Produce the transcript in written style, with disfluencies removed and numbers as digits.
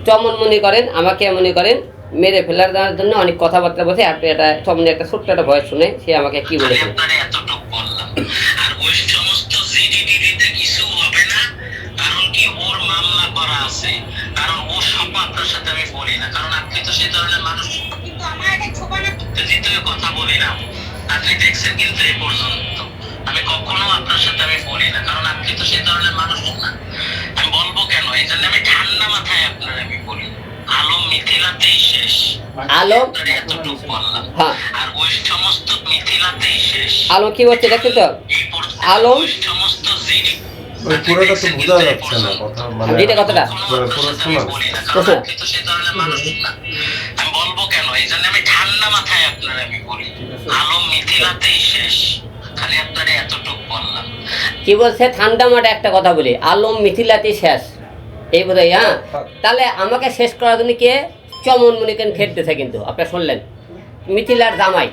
চমন মনে করেন, আমাকে মনে করেন মেরে ফেলার জন্য অনেক কথাবার্তা বলছে। আপনি এটা চমনে একটা ছোট্ট একটা ভয়েস শুনে সে আমাকে কি বলেছে। এতটুকু বললাম, আর ওই সমস্ত জিডিডিতে কিছু হবে না, কারণ কি ওর মামলা করা আছে, কারণ ও সব আপনার সাথে আমি বলি না, কারণ আপনি তো সেই ধরনের মানুষ, কিন্তু আমার একটা ছোবানা দ্বিতীয় কথা বলি না, আপনি দেখছেন কিন্তু এই পর্যন্ত আমি কখনো আপনার সাথে আমি বলি না, কারণ আপনি তো সেই ধরনের মানুষ না। আমি বলবো কেন, এই জন্য আমি ঠান্ডা মাথায় আপনার আমি বলি, আলম মিথিলাতেই শেষ। আলম এতটুকু বললাম, হ্যাঁ, আর ওই সমস্ত মিথিলাতেই শেষ। আলম কি বলছে দেখছেন তো, আলম সমস্ত জিডি ওই পুরোটা তো বোঝা যাচ্ছে না কথা, মানে যেটা কথাটা পুরো শোনা। আমি বলবো কেন, এই জন্য আমি ঠান্ডা মাথায় আপনার আমি বলি, আলম মিথিলাতেই শেষ। খালি আপনার এতটুকু বললাম। কি বলছে, ঠান্ডা মাঠে একটা কথা বলি, আলম মিথিলাতে শেষ, এই বোধহয়। হ্যাঁ, তাহলে আমাকে শেষ করার জন্য কে চমন মনে করেন খেলতেছে, কিন্তু আপনারা শুনলেন মিথিলার জামাই।